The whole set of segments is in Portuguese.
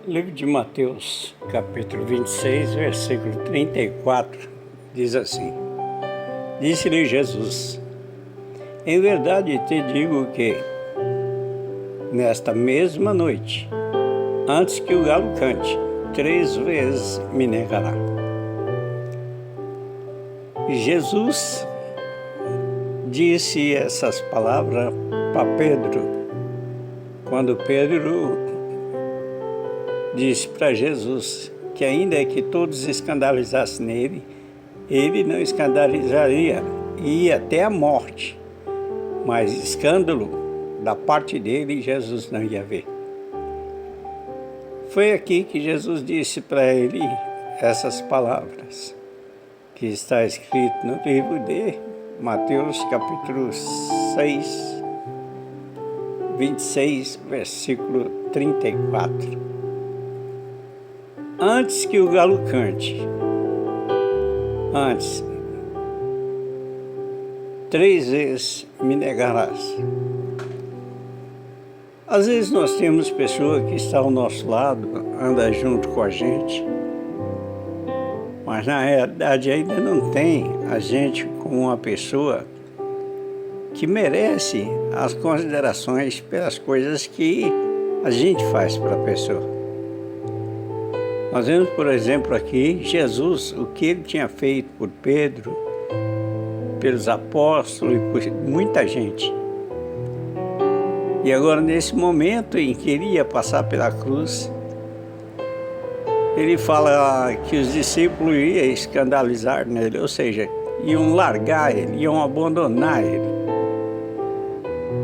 Livro de Mateus, capítulo 26, versículo 34, diz assim: Disse-lhe Jesus: Em verdade te digo que, nesta mesma noite, antes que o galo cante, 3 vezes me negará. Jesus disse essas palavras para Pedro, quando Pedro disse para Jesus que ainda que todos escandalizassem nele, ele não escandalizaria, ia até a morte, mas escândalo da parte dele Jesus não ia ver. Foi aqui que Jesus disse para ele essas palavras, que está escrito no livro de Mateus capítulo 6, 26, versículo 34. Antes que o galo cante, antes, 3 vezes me negarás. Às vezes nós temos pessoa que está ao nosso lado, anda junto com a gente, mas na realidade ainda não tem a gente como uma pessoa que merece as considerações pelas coisas que a gente faz para a pessoa. Nós vemos, por exemplo, aqui, Jesus, o que ele tinha feito por Pedro, pelos apóstolos e por muita gente. E agora, nesse momento em que ele ia passar pela cruz, ele fala que os discípulos iam escandalizar nele, ou seja, iam largar ele, iam abandonar ele.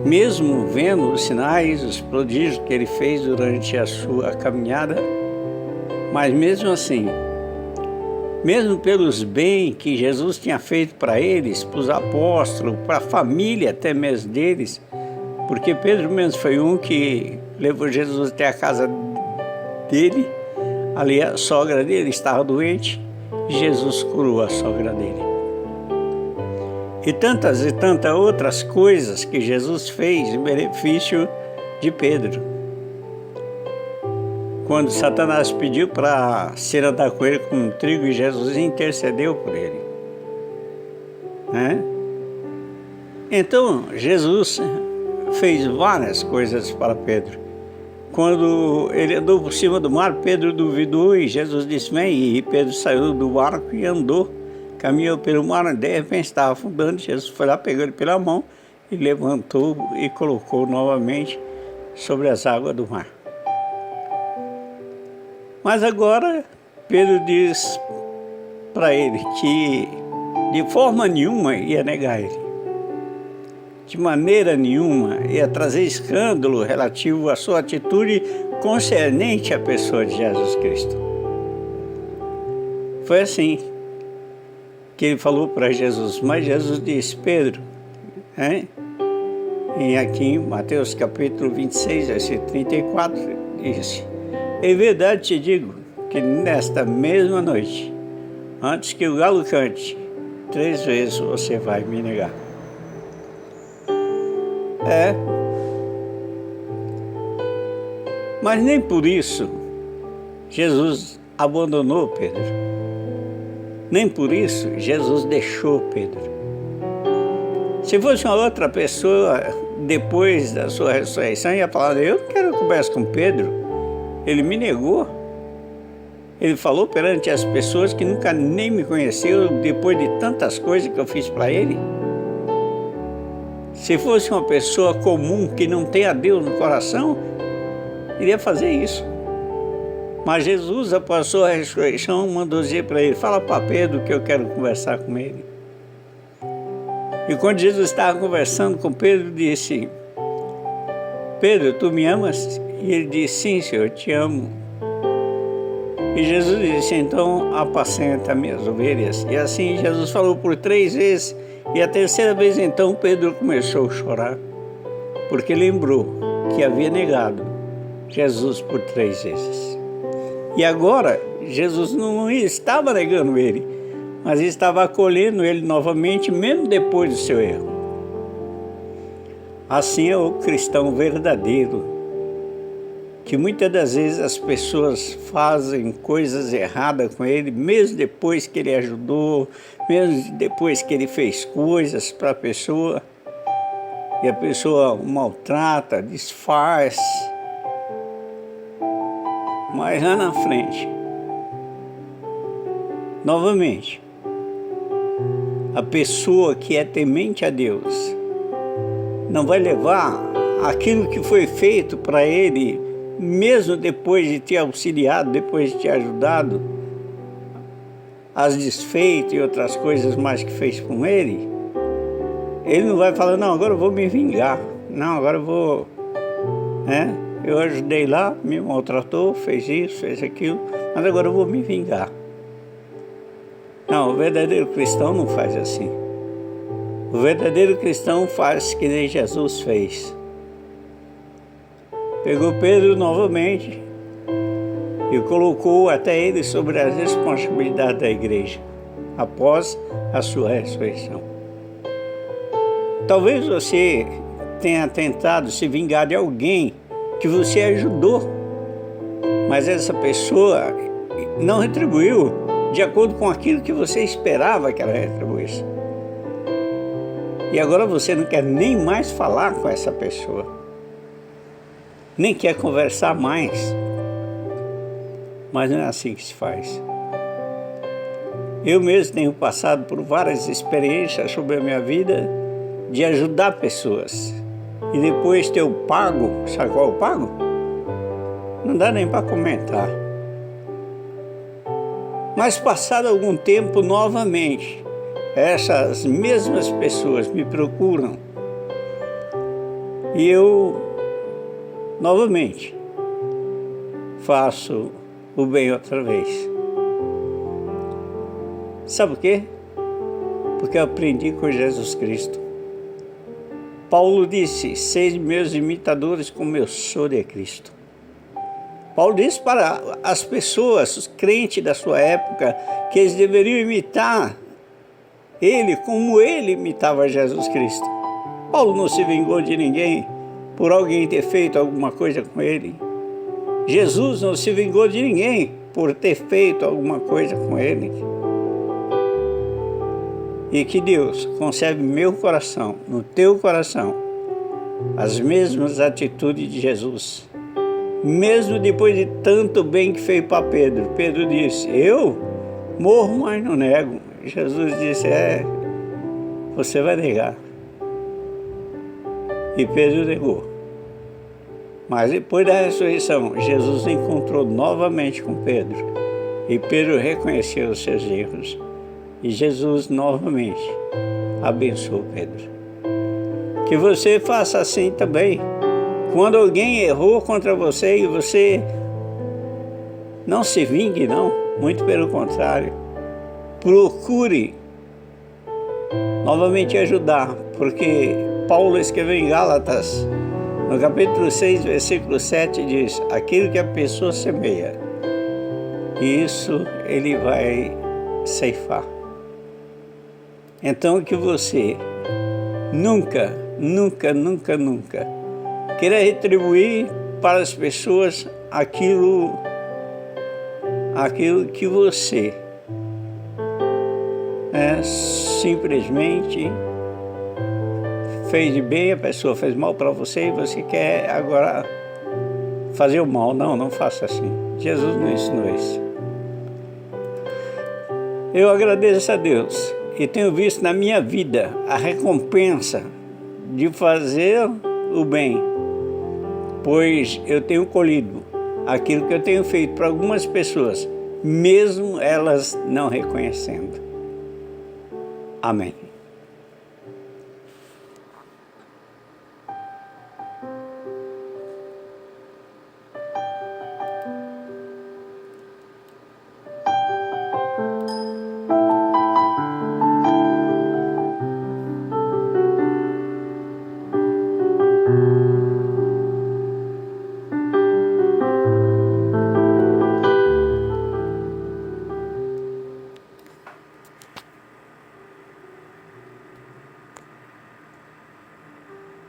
Mesmo vendo os sinais, os prodígios que ele fez durante a sua caminhada, mas mesmo assim, mesmo pelos bens que Jesus tinha feito para eles, para os apóstolos, para a família até mesmo deles, porque Pedro mesmo foi um que levou Jesus até a casa dele, ali a sogra dele estava doente, e Jesus curou a sogra dele. E tantas outras coisas que Jesus fez em benefício de Pedro. Quando Satanás pediu para ser andar com ele como trigo, e Jesus intercedeu por ele, né? Então, Jesus fez várias coisas para Pedro. Quando ele andou por cima do mar, Pedro duvidou e Jesus disse: vem. E Pedro saiu do barco e andou, caminhou pelo mar, de repente estava afundando. Jesus foi lá, pegou ele pela mão e levantou e colocou novamente sobre as águas do mar. Mas agora Pedro diz para ele que de forma nenhuma ia negar ele. De maneira nenhuma ia trazer escândalo relativo à sua atitude concernente à pessoa de Jesus Cristo. Foi assim que ele falou para Jesus, mas Jesus disse: Pedro, e aqui em Mateus capítulo 26, versículo 34, disse: Em verdade te digo que nesta mesma noite, antes que o galo cante, 3 vezes você vai me negar. Mas nem por isso Jesus abandonou Pedro. Nem por isso Jesus deixou Pedro. Se fosse uma outra pessoa, depois da sua ressurreição, ia falar: eu não quero conversa com Pedro. Ele me negou. Ele falou perante as pessoas que nunca nem me conheceu, depois de tantas coisas que eu fiz para ele. Se fosse uma pessoa comum que não tem a Deus no coração, iria fazer isso. Mas Jesus, após a sua ressurreição, mandou dizer para ele: fala para Pedro que eu quero conversar com ele. E quando Jesus estava conversando com Pedro, disse: Pedro, tu me amas? E ele disse: sim, Senhor, eu te amo. E Jesus disse: então apacenta minhas ovelhas. E assim Jesus falou por 3 vezes. E a terceira vez então Pedro começou a chorar, porque lembrou que havia negado Jesus por 3 vezes. E agora Jesus não estava negando ele, mas estava acolhendo ele novamente, mesmo depois do seu erro. Assim é o cristão verdadeiro. que muitas das vezes as pessoas fazem coisas erradas com ele, mesmo depois que ele ajudou, mesmo depois que ele fez coisas para a pessoa, e a pessoa o maltrata, desfaz. Mas lá na frente, novamente, a pessoa que é temente a Deus não vai levar aquilo que foi feito para ele, mesmo depois de te auxiliado, depois de te ajudado, as desfeitas e outras coisas mais que fez com ele. Ele não vai falar, não, agora eu vou me vingar, não, agora eu vou, eu ajudei lá, me maltratou, fez isso, fez aquilo, mas agora eu vou me vingar. Não, o verdadeiro cristão não faz assim. O verdadeiro cristão faz que nem Jesus fez. Pegou Pedro novamente e colocou até ele sobre as responsabilidades da igreja, após a sua ressurreição. Talvez você tenha tentado se vingar de alguém que você ajudou, mas essa pessoa não retribuiu de acordo com aquilo que você esperava que ela retribuísse. E agora você não quer nem mais falar com essa pessoa, nem quer conversar mais. Mas não é assim que se faz. Eu mesmo tenho passado por várias experiências sobre a minha vida de ajudar pessoas. E depois ter o pago, sabe qual é o pago? Não dá nem para comentar. Mas passado algum tempo, novamente, essas mesmas pessoas me procuram e eu, novamente, faço o bem outra vez. Sabe por quê? Porque eu aprendi com Jesus Cristo. Paulo disse, sede meus imitadores como eu sou de Cristo. Paulo disse para as pessoas, os crentes da sua época, que eles deveriam imitar ele como ele imitava Jesus Cristo. Paulo não se vingou de ninguém por alguém ter feito alguma coisa com ele. Jesus não se vingou de ninguém por ter feito alguma coisa com ele. E que Deus conserve no meu coração, no teu coração, as mesmas atitudes de Jesus. Mesmo depois de tanto bem que fez para Pedro. Pedro disse, eu morro, mas não nego. Jesus disse, você vai negar. E Pedro negou. Mas depois da ressurreição, Jesus encontrou novamente com Pedro. E Pedro reconheceu os seus erros. E Jesus novamente abençoou Pedro. Que você faça assim também. Quando alguém errou contra você e você não se vingue, não. Muito pelo contrário. Procure novamente ajudar. Porque Paulo escreveu em Gálatas, no capítulo 6, versículo 7, diz, aquilo que a pessoa semeia, isso ele vai ceifar. Então que você nunca queira retribuir para as pessoas aquilo que você simplesmente fez de bem, a pessoa fez mal para você e você quer agora fazer o mal. Não faça assim. Jesus não ensinou isso. Eu agradeço a Deus e tenho visto na minha vida a recompensa de fazer o bem, pois eu tenho colhido aquilo que eu tenho feito para algumas pessoas, mesmo elas não reconhecendo. Amém.